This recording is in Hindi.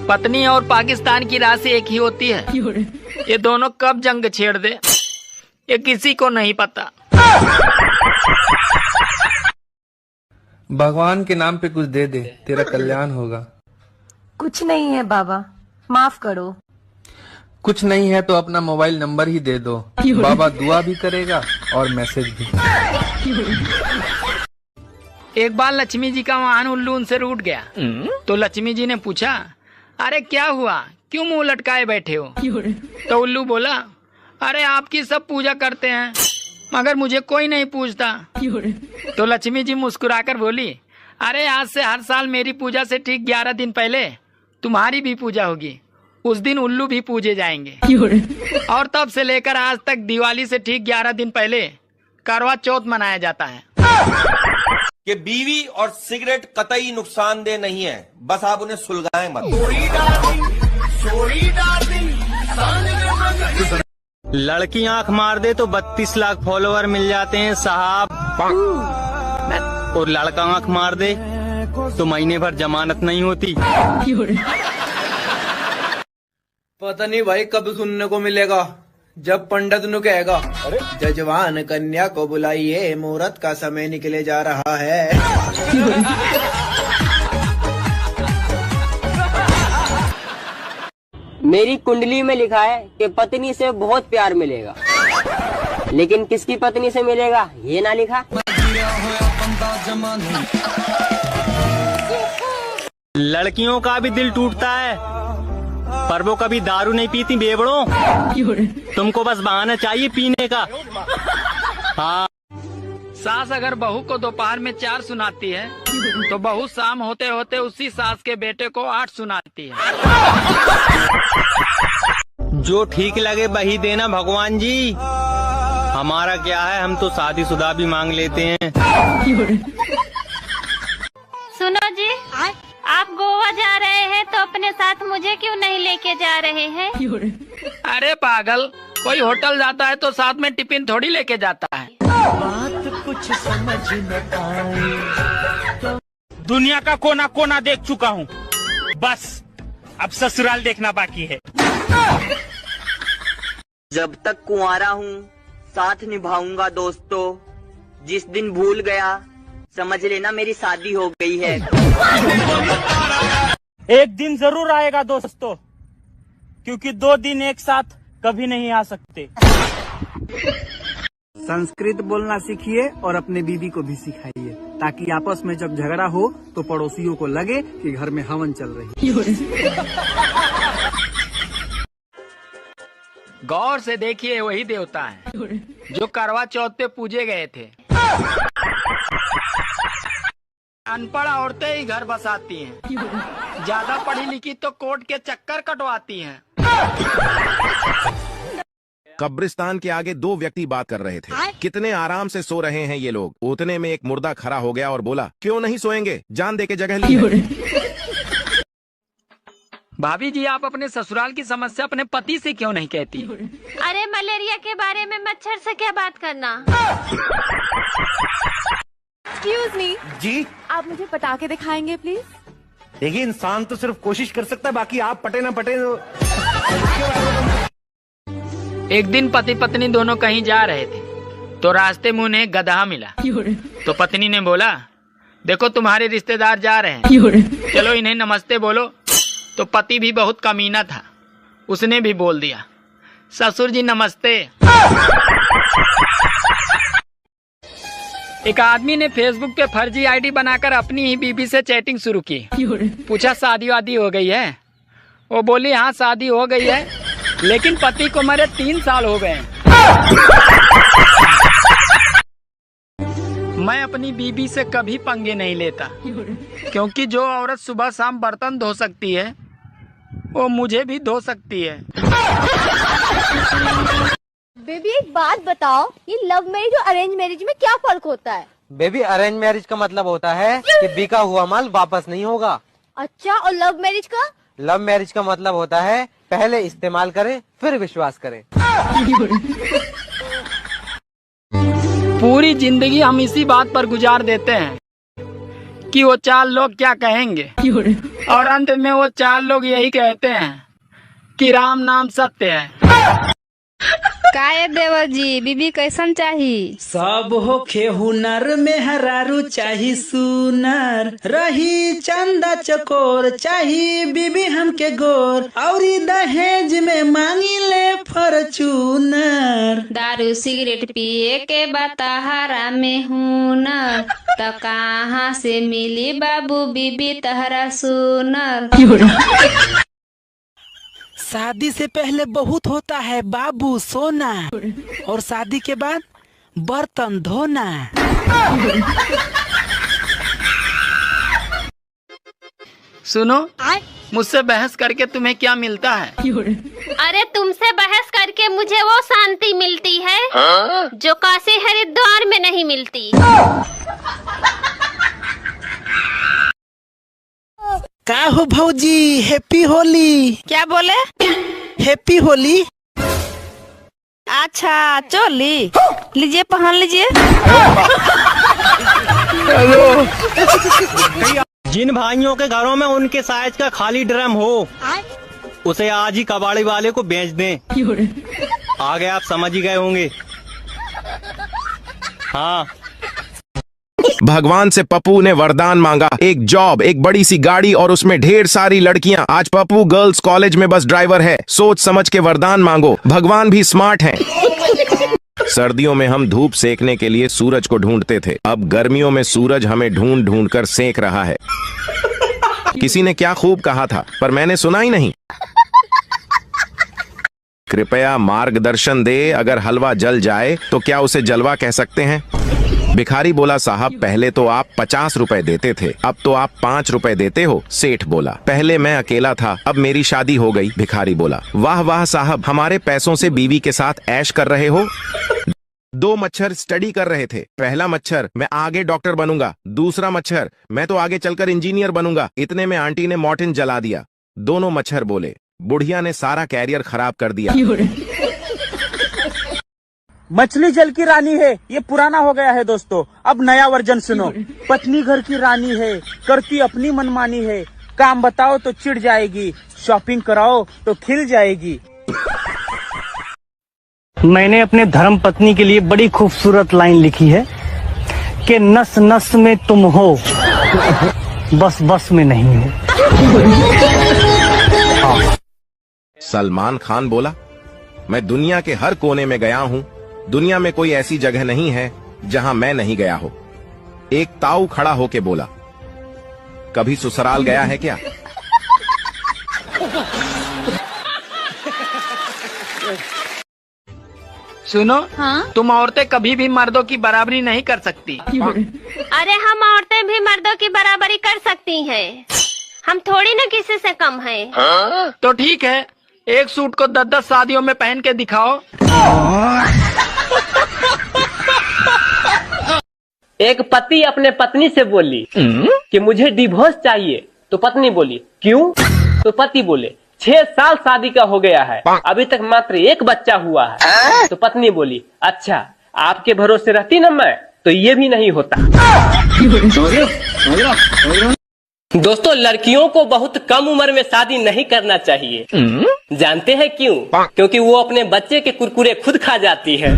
पत्नी और पाकिस्तान की राशि एक ही होती है। ये दोनों कब जंग छेड़ दे ये किसी को नहीं पता। भगवान के नाम पे कुछ दे दे, तेरा कल्याण होगा। कुछ नहीं है बाबा, माफ करो। कुछ नहीं है तो अपना मोबाइल नंबर ही दे दो, बाबा दुआ भी करेगा और मैसेज भी। एक बार लक्ष्मी जी का वाहन उल्लू उनसे रूठ गया तो लक्ष्मी जी ने पूछा, अरे क्या हुआ, क्यों मुंह लटकाए बैठे हो? तो उल्लू बोला, अरे आपकी सब पूजा करते हैं मगर मुझे कोई नहीं पूछता। तो लक्ष्मी जी मुस्कुराकर बोली, अरे आज से हर साल मेरी पूजा से ठीक 11 दिन पहले तुम्हारी भी पूजा होगी। उस दिन उल्लू भी पूजे जाएंगे और तब से लेकर आज तक दिवाली से ठीक 11 दिन पहले करवा चौथ मनाया जाता है। कि बीवी और सिगरेट कतई नुकसानदेह नहीं है, बस आप उन्हें सुलगाएं मत। लड़की आंख मार दे तो 32 लाख फॉलोवर मिल जाते हैं साहब, और लड़का आंख मार दे तो महीने भर जमानत नहीं होती। पता नहीं भाई कब सुनने को मिलेगा जब पंडित नु कहेगा, जजवान कन्या को बुलाइए, मुहूर्त का समय निकले जा रहा है। मेरी कुंडली में लिखा है कि पत्नी से बहुत प्यार मिलेगा, लेकिन किसकी पत्नी से मिलेगा ये ना लिखा। लड़कियों का भी दिल टूटता है पर वो कभी दारू नहीं पीती बेबड़ों, तुमको बस बहाना चाहिए पीने का। हाँ, सास अगर बहू को दोपहर में 4 सुनाती है तो बहू शाम होते होते उसी सास के बेटे को 8 सुनाती है। जो ठीक लगे वही देना भगवान जी, हमारा क्या है, हम तो शादीशुदा भी मांग लेते हैं। सुनो जी, आप गोवा जा रहे हैं तो अपने साथ मुझे क्यों नहीं लेके जा रहे हैं? अरे पागल, कोई होटल जाता है तो साथ में टिफिन थोड़ी लेके जाता है। बात कुछ समझ न आए। दुनिया का कोना कोना देख चुका हूँ, बस अब ससुराल देखना बाकी है। जब तक कुंवारा हूँ साथ निभाऊंगा दोस्तों, जिस दिन भूल गया समझ लेना मेरी शादी हो गई है। एक दिन जरूर आएगा दोस्तों, क्योंकि 2 दिन एक साथ कभी नहीं आ सकते। संस्कृत बोलना सीखिए और अपने बीवी को भी सिखाइए, ताकि आपस में जब झगड़ा हो तो पड़ोसियों को लगे कि घर में हवन चल रही है। गौर से देखिए, वही देवता है जो करवा चौथ पे पूजे गए थे। अनपढ़ औरतें ही घर बसाती हैं, ज्यादा पढ़ी लिखी तो कोर्ट के चक्कर कटवाती हैं। कब्रिस्तान के आगे 2 व्यक्ति बात कर रहे थे। कितने आराम से सो रहे हैं ये लोग। उतने में एक मुर्दा खड़ा हो गया और बोला, क्यों नहीं सोएंगे, जान दे के जगह ली है। भाभी जी, आप अपने ससुराल की समस्या अपने पति से क्यों नहीं कहती? अरे मलेरिया के बारे में मच्छर से क्या बात करना। एक्सक्यूज मी जी, आप मुझे पटाखे दिखाएंगे प्लीज? देखिए इंसान तो सिर्फ कोशिश कर सकता है, बाकी आप पटे ना पटे। एक दिन पति पत्नी दोनों कहीं जा रहे थे तो रास्ते में उन्हें गधा मिला। तो पत्नी ने बोला, देखो तुम्हारे रिश्तेदार जा रहे हैं, चलो इन्हें नमस्ते बोलो। तो पति भी बहुत कमीना था, उसने भी बोल दिया, ससुर जी नमस्ते। एक आदमी ने फेसबुक पे फर्जी आईडी बनाकर अपनी ही बीबी से चैटिंग शुरू की। पूछा शादी वादी हो गई है? वो बोली हाँ शादी हो गई है, लेकिन पति को मरे 3 साल हो गए। मैं अपनी बीबी से कभी पंगे नहीं लेता, क्योंकि जो औरत सुबह शाम बर्तन धो सकती है वो मुझे भी धो सकती है। बेबी एक बात बताओ, ये लव मैरिज और अरेंज मैरिज में क्या फर्क होता है? बेबी, अरेंज मैरिज का मतलब होता है कि बिका हुआ माल वापस नहीं होगा। अच्छा, और लव मैरिज का? लव मैरिज का मतलब होता है पहले इस्तेमाल करें फिर विश्वास करें। पूरी जिंदगी हम इसी बात पर गुजार देते हैं कि वो 4 लोग क्या कहेंगे, और अंत में वो 4 लोग यही कहते हैं कि राम नाम सत्य है। काहे देवर जी, बीबी कैसन चाही? सब होखे हुनर में हरारू चाही सुनर, रही चंदा चकोर चाही बीबी हमके गोर, औरी दहेज में मांगी ले फॉर्च्यूनर। दारू सिगरेट पिए के बताहारा में हुनर, तो कहाँ से मिली बाबू बीबी तहरा सुनर? शादी से पहले बहुत होता है बाबू सोना, और शादी के बाद बर्तन धोना। सुनो, मुझसे बहस करके तुम्हें क्या मिलता है? अरे तुमसे बहस करके मुझे वो शांति मिलती है जो काशी हरिद्वार में नहीं मिलती। का हो भौजी, हैप्पी होली। क्या बोले? हैप्पी होली। अच्छा चोली लीजिए, पहन लीजिए। जिन भाइयों के घरों में उनके साइज का खाली ड्रम हो, उसे आज ही कबाड़ी वाले को बेच दें। आगे आप समझ ही गए होंगे। हाँ, भगवान से पप्पू ने वरदान मांगा, एक जॉब, एक बड़ी सी गाड़ी और उसमें ढेर सारी लड़कियां। आज पप्पू गर्ल्स कॉलेज में बस ड्राइवर है। सोच समझ के वरदान मांगो, भगवान भी स्मार्ट हैं। सर्दियों में हम धूप सेकने के लिए सूरज को ढूंढते थे, अब गर्मियों में सूरज हमें ढूंढ ढूंढ कर सेक रहा है। किसी ने क्या खूब कहा था, पर मैंने सुना ही नहीं। कृपया मार्गदर्शन दे, अगर हलवा जल जाए तो क्या उसे जलवा कह सकते हैं? भिखारी बोला, साहब पहले तो आप 50 रुपए देते थे, अब तो आप 5 रुपए देते हो। सेठ बोला, पहले मैं अकेला था, अब मेरी शादी हो गई। भिखारी बोला, वाह वाह साहब, हमारे पैसों से बीवी के साथ ऐश कर रहे हो। 2 मच्छर स्टडी कर रहे थे। पहला मच्छर, मैं आगे डॉक्टर बनूंगा। दूसरा मच्छर, मैं तो आगे चलकर इंजीनियर बनूंगा। इतने में आंटी ने मॉर्टिन जला दिया। दोनों मच्छर बोले, बुढ़िया ने सारा कैरियर खराब कर दिया। मछली जल की रानी है, ये पुराना हो गया है दोस्तों, अब नया वर्जन सुनो। पत्नी घर की रानी है, करती अपनी मनमानी है, काम बताओ तो चिढ़ जाएगी, शॉपिंग कराओ तो खिल जाएगी। मैंने अपने धर्म पत्नी के लिए बड़ी खूबसूरत लाइन लिखी है कि नस नस में तुम हो, बस बस में नहीं हो। सलमान खान बोला, मैं दुनिया के हर कोने में गया हूं, दुनिया में कोई ऐसी जगह नहीं है जहां मैं नहीं गया हो। एक ताऊ खड़ा होके बोला, कभी ससुराल गया है क्या? सुनो, हाँ? तुम औरतें कभी भी मर्दों की बराबरी नहीं कर सकती। अरे हम औरतें भी मर्दों की बराबरी कर सकती हैं। हम थोड़ी ना किसी से कम हैं। तो ठीक है, एक सूट को 10-10 शादियों में पहन के दिखाओ। एक पति अपने पत्नी से बोली कि मुझे डिवोर्स चाहिए, तो पत्नी बोली क्यों? तो पति बोले 6 साल शादी का हो गया है, अभी तक मात्र 1 बच्चा हुआ है। तो पत्नी बोली, अच्छा आपके भरोसे रहती ना मैं, तो ये भी नहीं होता। दोस्तों, लड़कियों को बहुत कम उम्र में शादी नहीं करना चाहिए। जानते हैं क्यों? क्योंकि वो अपने बच्चे के कुरकुरे खुद खा जाती है।